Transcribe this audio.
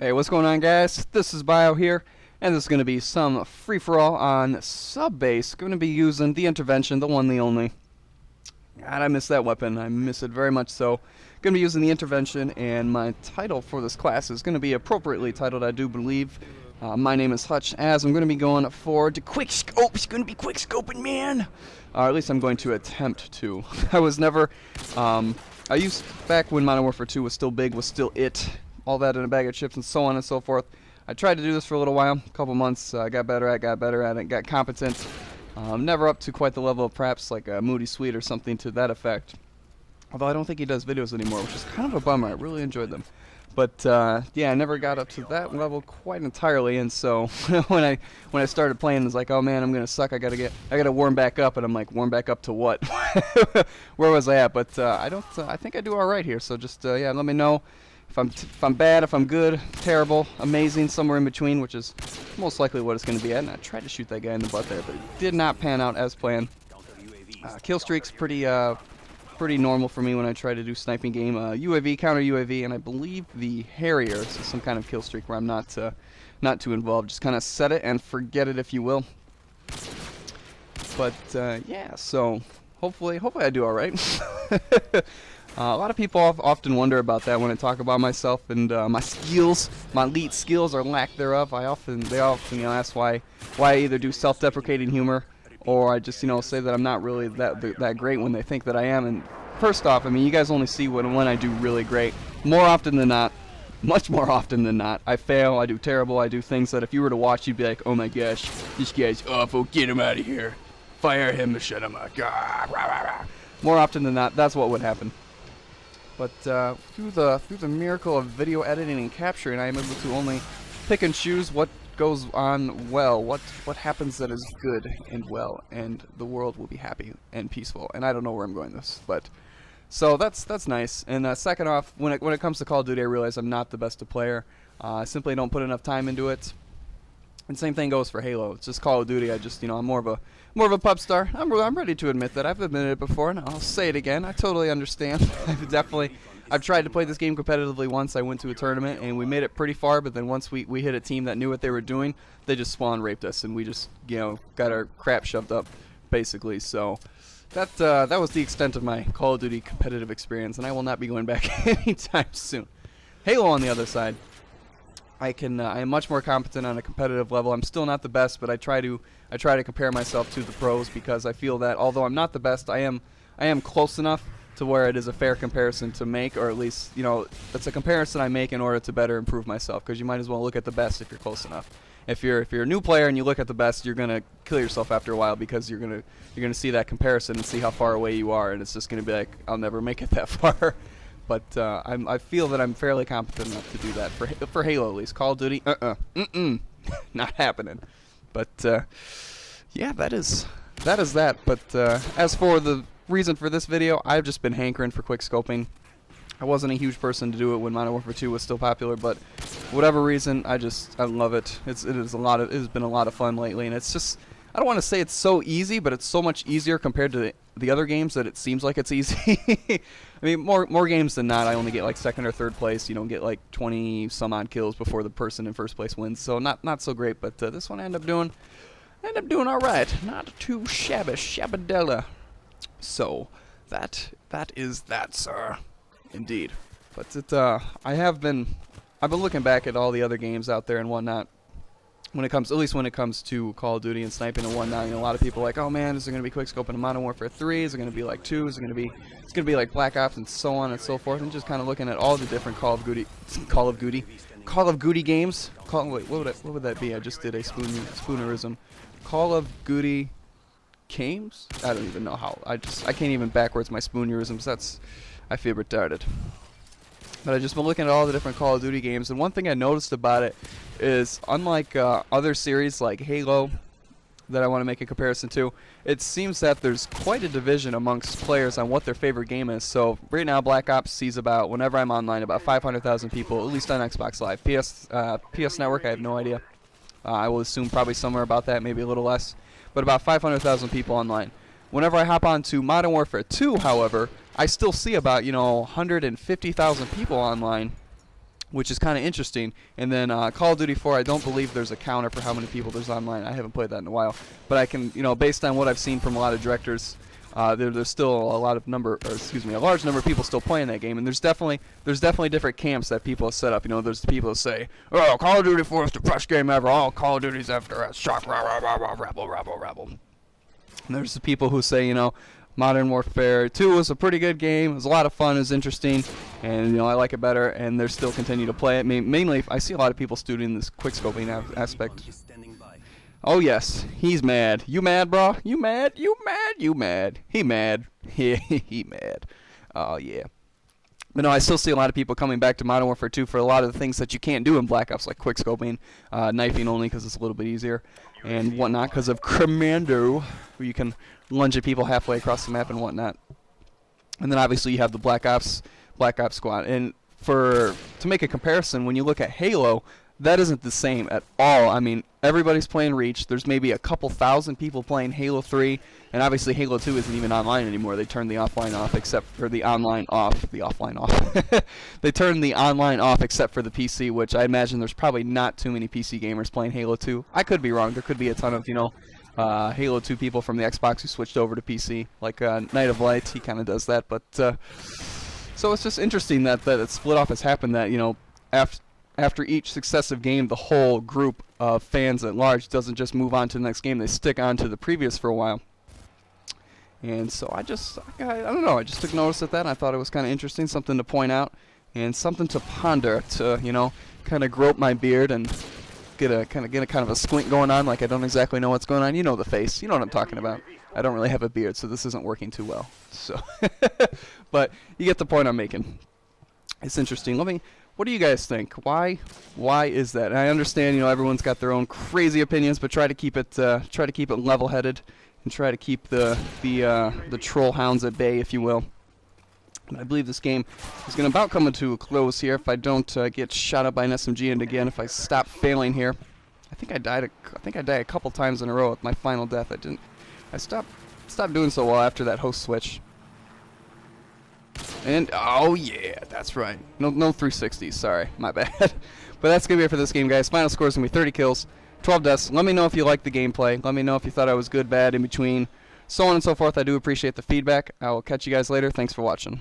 Hey, what's going on, guys? This is Bio here, and this is going to be some free-for-all on sub-base. Going to be using the intervention, the one, the only. God, I miss that weapon. I miss it very much so. Going to be using the intervention, and my title for this class is going to be appropriately titled, I do believe. My name is Hutch, as I'm going to be going forward to QuickScope. It's going to be QuickScoping, man! Or at least I'm going to attempt to. I was never... I used, back when Modern Warfare 2 was still big, was still it. All that in a bag of chips and so on and so forth. I tried to do this for a little while, a couple months. Got better at it, got competent. Never up to quite the level of perhaps like a Moody Sweet or something to that effect. Although I don't think he does videos anymore, which is kind of a bummer. I really enjoyed them. But yeah, I never got up to that level quite entirely, and so when I started playing, it's like, oh man, I'm gonna suck. I gotta warm back up, and I'm like, warm back up to what? Where was I at? But I think I do all right here. So just yeah, let me know. If I'm bad, if I'm good, terrible, amazing, somewhere in between, which is most likely what it's going to be at. And I tried to shoot that guy in the butt there, but it did not pan out as planned. Kill streak's pretty normal for me when I try to do sniping game. UAV, counter UAV, and I believe the Harrier is some kind of kill streak where I'm not too involved. Just kind of set it and forget it, if you will. But yeah, so hopefully I do all right. A lot of people often wonder about that when I talk about myself and my skills, my elite skills or lack thereof. They often ask why I either do self-deprecating humor or I just say that I'm not really that great when they think that I am. And first off, I mean, you guys only see when I do really great. More often than not, much more often than not, I fail, I do terrible, I do things that if you were to watch, you'd be like, oh my gosh, this guy's awful, get him out of here, fire him, shut him up. More often than not, that's what would happen. But through the miracle of video editing and capturing, I am able to only pick and choose what goes on well, what happens that is good and well, and the world will be happy and peaceful. And I don't know where I'm going with this, but so that's nice. And second off, when it comes to Call of Duty, I realize I'm not the best of player. I simply don't put enough time into it. And same thing goes for Halo. It's just Call of Duty. I just, I'm more of a pub star. I'm ready to admit that. I've admitted it before, and I'll say it again. I totally understand. I've tried to play this game competitively once. I went to a tournament, and we made it pretty far, but then once we hit a team that knew what they were doing, they just spawn raped us, and we just, got our crap shoved up, basically. So that was the extent of my Call of Duty competitive experience, and I will not be going back anytime soon. Halo, on the other side, I am much more competent on a competitive level. I'm still not the best, but I try to compare myself to the pros because I feel that although I'm not the best, I am close enough to where it is a fair comparison to make, or at least it's a comparison I make in order to better improve myself. Because you might as well look at the best if you're close enough. If you're a new player and you look at the best, you're gonna kill yourself after a while because you're gonna see that comparison and see how far away you are, and it's just gonna be like, I'll never make it that far. But I feel that I'm fairly competent enough to do that for Halo at least. Call of Duty, not happening. But yeah, that is that. But as for the reason for this video, I've just been hankering for quickscoping. I wasn't a huge person to do it when Modern Warfare 2 was still popular, but whatever reason, I love it. It has been a lot of fun lately, and it's just, I don't want to say it's so easy, but it's so much easier compared to the other games that it seems like it's easy. I mean, more games than not, I only get like second or third place. You don't get like 20 some odd kills before the person in first place wins. So not so great. But this one I end up doing all right. Not too shabadella. So that is that, sir. Indeed. But I've been looking back at all the other games out there and whatnot. At least when it comes to Call of Duty and sniping and whatnot, a lot of people are like, oh man, is there going to be quickscope in Modern Warfare 3? Is it going to be like 2? Is it going to be like Black Ops and so on and so forth? And just kind of looking at all the different Call of Duty games. Wait, what would that be? I just did a spoonerism. Call of Duty games? I don't even know how. I can't even backwards my spoonerisms. I feel retarded. But I've just been looking at all the different Call of Duty games, and one thing I noticed about it is, unlike other series like Halo that I want to make a comparison to, it seems that there's quite a division amongst players on what their favorite game is. So right now, Black Ops sees about, whenever I'm online, about 500,000 people, at least on Xbox Live. PS Network, I have no idea. I will assume probably somewhere about that, maybe a little less, but about 500,000 people online. Whenever I hop on to Modern Warfare 2, however, I still see about, 150,000 people online which is kind of interesting. And then Call of Duty 4, I don't believe there's a counter for how many people there's online. I haven't played that in a while, but I can, based on what I've seen from a lot of directors, there's still a large number of people still playing that game. And there's definitely different camps that people have set up. There's the people who say, "Oh, Call of Duty 4 is the best game ever. All Call of Duty's after us. Shock, rah, rah, rah, rah, rebel, rebel, rebel." And there's the people who say, Modern Warfare 2 was a pretty good game. It was a lot of fun. It was interesting, and I like it better. And they're still continue to play it. Mainly, I see a lot of people studying this quickscoping aspect. Oh yes, he's mad. You mad, bro? You mad? You mad? You mad? He mad? Yeah, he mad. Oh yeah. But no, I still see a lot of people coming back to Modern Warfare 2 for a lot of the things that you can't do in Black Ops, like quickscoping, knifing only because it's a little bit easier, and whatnot because of Commando, where you can lunge at people halfway across the map and whatnot. And then obviously you have the Black Ops squad. And to make a comparison, when you look at Halo, that isn't the same at all. I mean, everybody's playing Reach. There's maybe a couple thousand people playing Halo 3, and obviously Halo 2 isn't even online anymore. They turned the offline off except for the online off. The offline off. They turned the online off except for the PC, which I imagine there's probably not too many PC gamers playing Halo 2. I could be wrong. There could be a ton of, Halo 2 people from the Xbox who switched over to PC, like Night of Light. He kind of does that, but so it's just interesting that it split off has happened. That after each successive game, the whole group of fans at large doesn't just move on to the next game; they stick on to the previous for a while. And so I don't know. I just took notice of that, and I thought it was kind of interesting, something to point out, and something to ponder. To kind of grope my beard and get a kind of a squint going on, like I don't exactly know what's going on. You know the face. You know what I'm talking about. I don't really have a beard, so this isn't working too well. So, but you get the point I'm making. It's interesting. What do you guys think? Why is that? And I understand, everyone's got their own crazy opinions, but try to keep it level-headed, and try to keep the troll hounds at bay, if you will. I believe this game is going to about come to a close here if I don't get shot up by an SMG, and again, if I stop failing here. I think I died a couple times in a row with my final death. I stopped doing so well after that host switch. And oh yeah, that's right. No 360s. Sorry, my bad. But that's gonna be it for this game, guys. Final score is gonna be 30 kills, 12 deaths. Let me know if you liked the gameplay. Let me know if you thought I was good, bad, in between, so on and so forth. I do appreciate the feedback. I will catch you guys later. Thanks for watching.